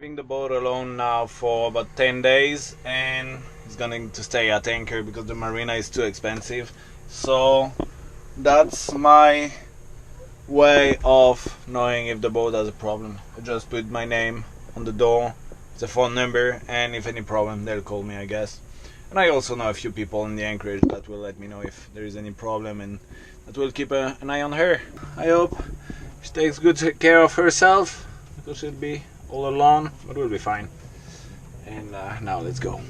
Leaving the boat alone now for about 10 days and it's going to stay at anchor because the marina is too expensive. So that's my way of knowing if the boat has a problem. I just put my name on the door, the phone number, and if any problem they'll call me, I guess. And I also know a few people in the anchorage that will let me know if there is any problem and that will keep an eye on her. I hope she takes good care of herself because she'll be all alone, but we'll be fine. And now let's go.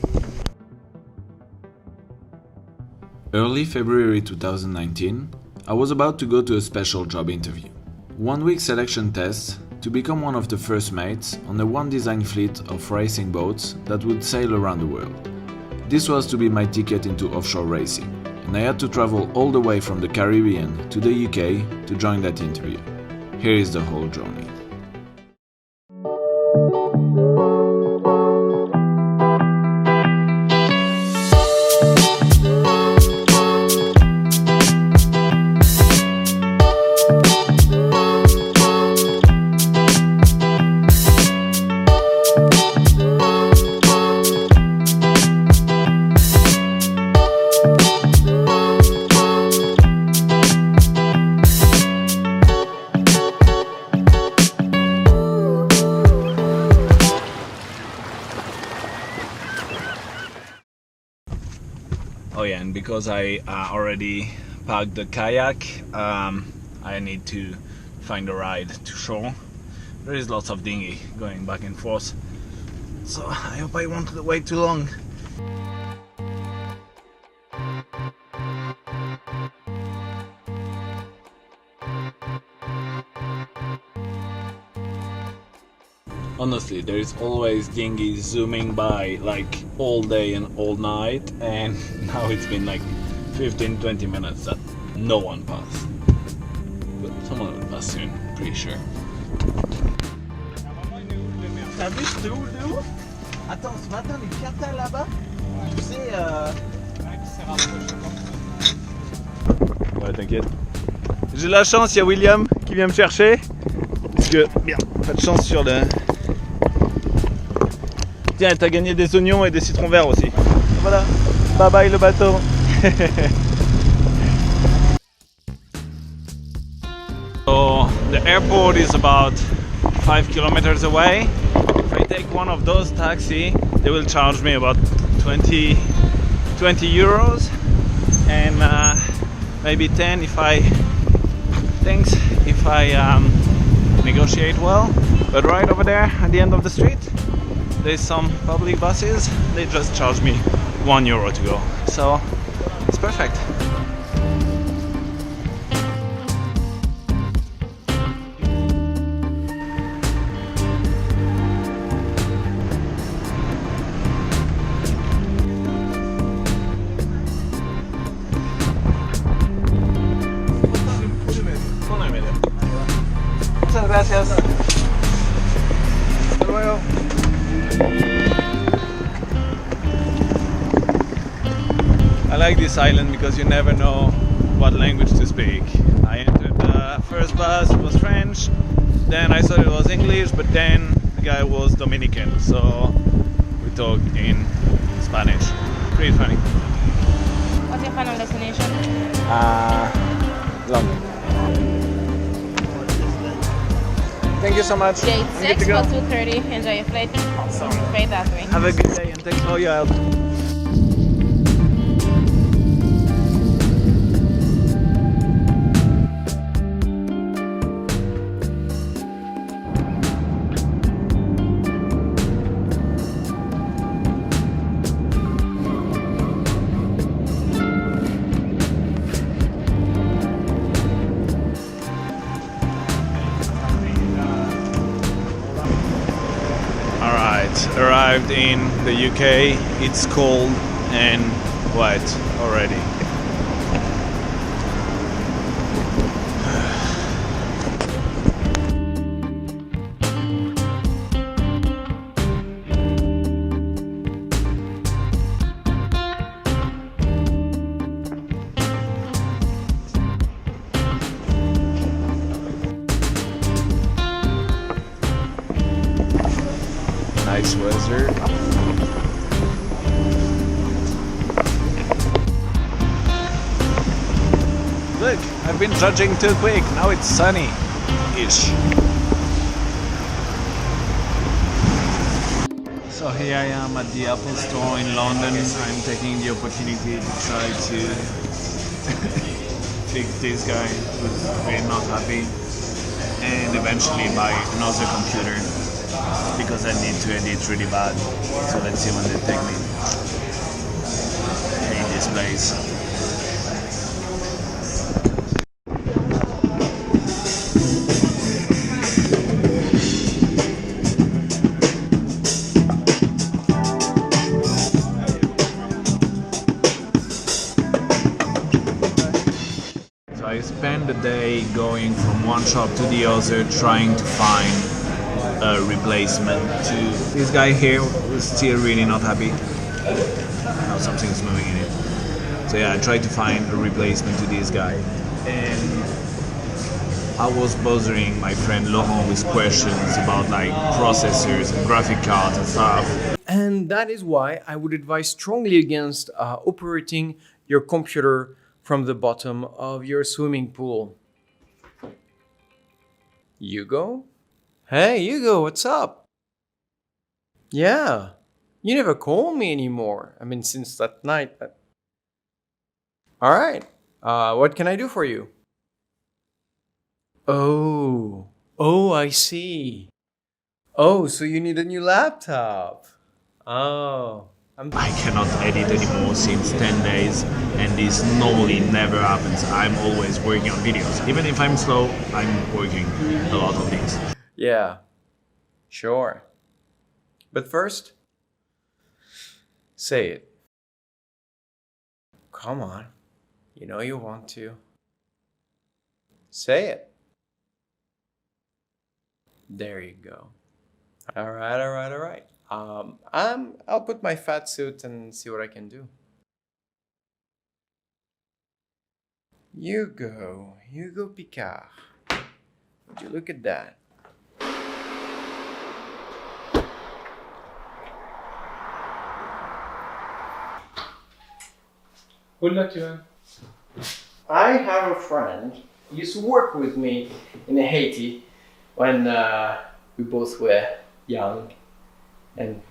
Early February 2019, I was about to go to a special job interview. 1 week selection test to become one of the first mates on a one-design fleet of racing boats that would sail around the world. This was to be my ticket into offshore racing, and I had to travel all the way from the Caribbean to the UK to join that interview. Here is the whole journey. Oh yeah, and because I already packed the kayak, I need to find a ride to shore. There is lots of dinghy going back and forth, so I hope I won't wait too long. Honestly, there is always dinghies zooming by like all day and all night, and now it's been like 15-20 minutes that no one passed. But someone will pass soon, pretty sure. T'as vu c'était où le ouf? Attends, ce matin les captins là-bas, tu sais Ouais, t'inquiète. J'ai la chance, il y a William qui vient me chercher. Parce que, merde, pas de chance sur le... Tiens, t'as gagné des oignons et des citrons verts aussi. Voilà, bye bye le bateau. So, the airport is about 5 kilometers away. If I take one of those taxis, they will charge me about 20 euros and maybe 10 if I negotiate well. But right over there at the end of the street there's some public buses. They just charge me €1 to go, so it's perfect. Muchas gracias. Hasta luego. I like this island because you never know what language to speak. I entered the first bus, it was French, then I thought it was English, but then the guy was Dominican, so we talked in Spanish. Pretty funny. What's your final destination? London. Thank you so much. Gate I'm 6 good to go. for 2:30. Enjoy your flight. Awesome. Pay that way. Have a good day and thanks for your help. Arrived in the UK. It's cold and wet already. nice weather. Look, I've been judging too quick. Now it's sunny-ish. So here I am at the Apple Store in London. I'm taking the opportunity to try to fix this guy who's really not happy, and eventually buy another computer because I need to edit really bad. So let's see when they take me. I hate this place. I spend the day going from one shop to the other trying to find a replacement to this guy here who's still really not happy. Now something's moving in it. So yeah, I tried to find a replacement to this guy, and I was bothering my friend Laurent with questions about like processors and graphic cards and stuff. And that is why I would advise strongly against operating your computer from the bottom of your swimming pool. Hugo? Hey, Hugo, what's up? Yeah, you never call me anymore. I mean, since that night. All right, what can I do for you? Oh, I see. Oh, so you need a new laptop. Oh. I cannot edit anymore since 10 days, and this normally never happens. I'm always working on videos. Even if I'm slow, I'm working a lot on these. Yeah, sure. But first, say it. Come on, you know you want to. Say it. There you go. All right. I'll put my fat suit and see what I can do. Hugo Picard. Would you look at that? I have a friend. He used to work with me in Haiti when we both were young. And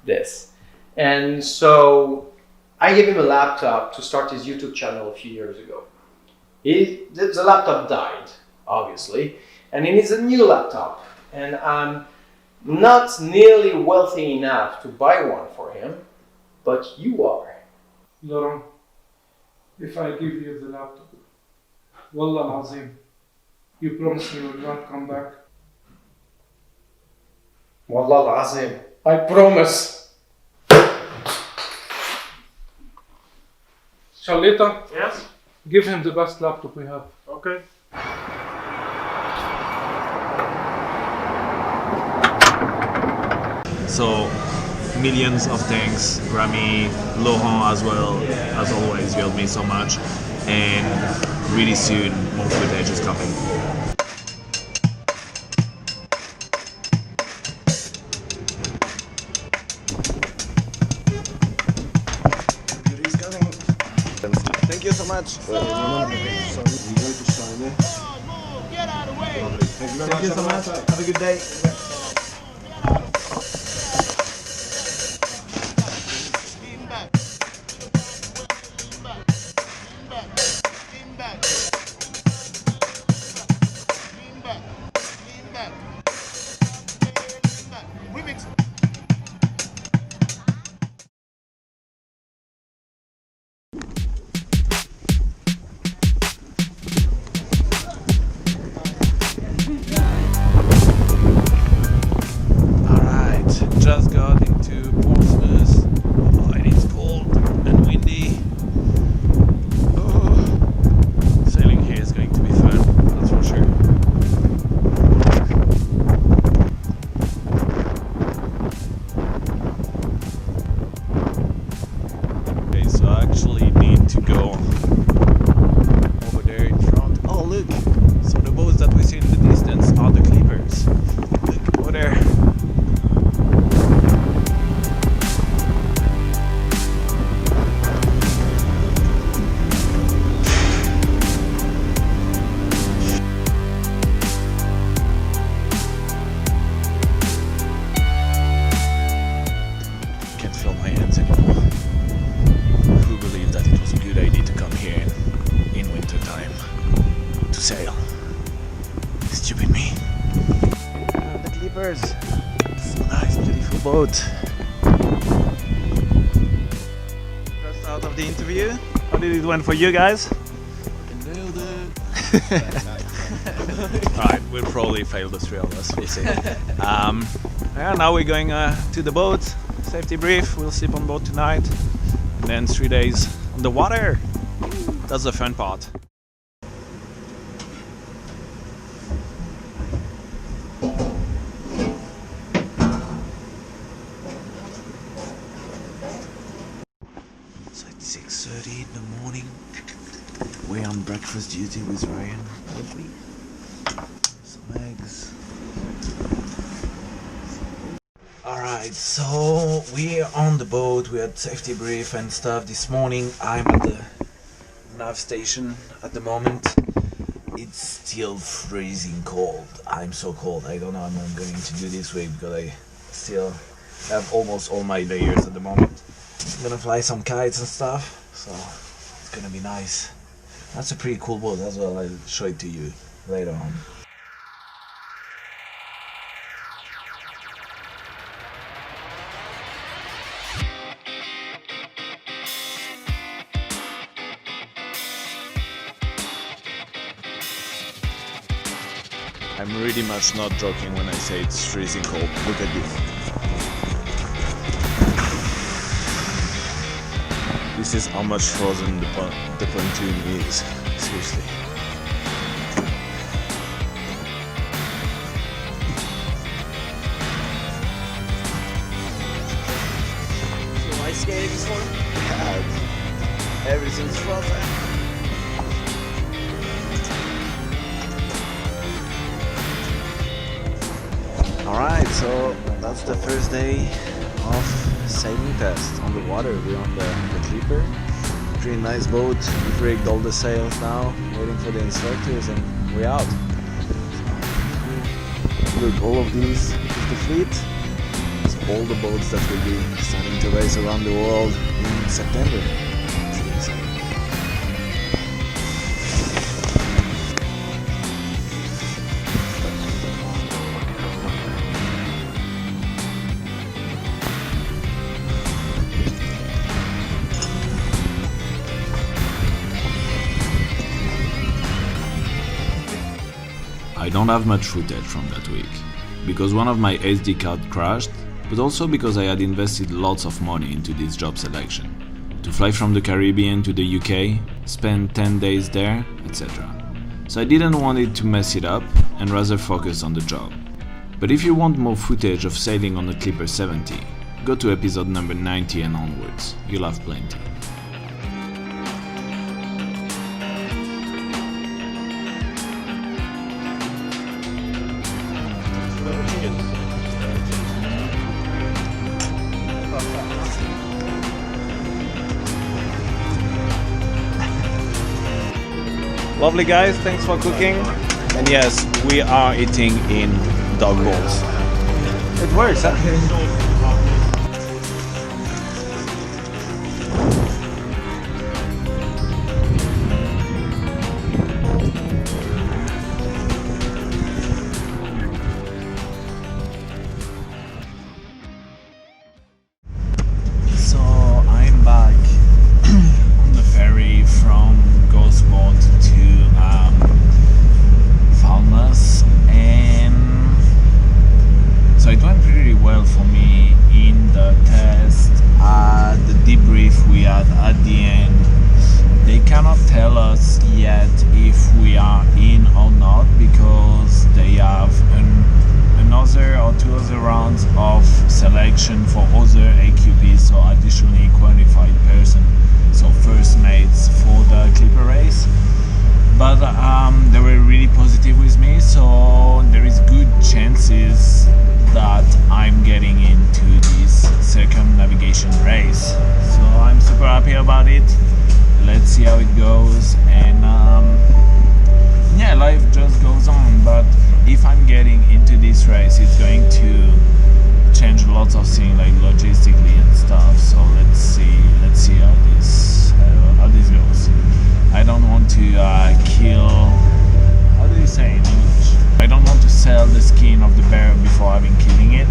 this. And so I gave him a laptop to start his YouTube channel a few years ago. The laptop died, obviously, and he needs a new laptop. And I'm not nearly wealthy enough to buy one for him, but you are. Laurent, if I give you the laptop, Wallah Azim, you promise me you will not come back? Wallah Azim, I promise. Charlita, Yes? give him the best laptop we have. Okay. So, millions of thanks, Grammy, Laurent as well, as always, you helped me so much. And really soon, more footage is coming. Thank you so much. Thank you so much. Have a good day. boat. First out of the interview. How did it went for you guys? Nailed it. Alright, we'll probably fail the three of us, we'll see. Yeah, now we're going to the boat, safety brief, we'll sleep on board tonight, and then 3 days on the water. That's the fun part. So it's 6:30 in the morning. We're on breakfast duty with Ryan. Lovely. Some eggs. Alright, so we're on the boat. We had safety brief and stuff this morning. I'm at the nav station at the moment. It's still freezing cold. I'm so cold. I don't know how I'm going to do this week because I still have almost all my layers at the moment. I'm gonna fly some kites and stuff, so it's gonna be nice. That's a pretty cool boat as well. I'll show it to you later on. I'm really much not joking when I say it's freezing cold. Look at this. This is how much frozen the pontoon is. Seriously. So ice skating this morning? Yeah, everything's frozen. Alright, so that's the first day of sailing test on the water. We're on the Clipper. Pretty nice boat. We've rigged all the sails now, waiting for the instructors, and we're out. Look, all of these is the fleet. It's all the boats that will be starting to race around the world in September. Pretty exciting. I don't have much footage from that week, because one of my SD cards crashed, but also because I had invested lots of money into this job selection, to fly from the Caribbean to the UK, spend 10 days there, etc. So I didn't want it to mess it up and rather focus on the job. But if you want more footage of sailing on the Clipper 70, go to episode number 90 and onwards, you'll have plenty. Lovely guys, thanks for cooking. And yes, we are eating in dog bowls. It works, huh? So I'm back on the ferry from Gosport to Falmouth, and so it went pretty well for me in the test. The debrief we had at the end, they cannot tell us yet if we are in or not, because they have another or two other rounds of selection for other AQPs, so additionally qualified person, so first mates for the Clipper race. But they were really positive with me, so there is good chances that I'm getting into this circumnavigation race. So I'm super happy about it. Let's see how it goes, and yeah, life just goes on. But if I'm getting into this race, it's going to change lots of things, like logistically and stuff. So let's see how this goes. I don't want to kill. How do you say in English? I don't want to sell the skin of the bear before having killing it.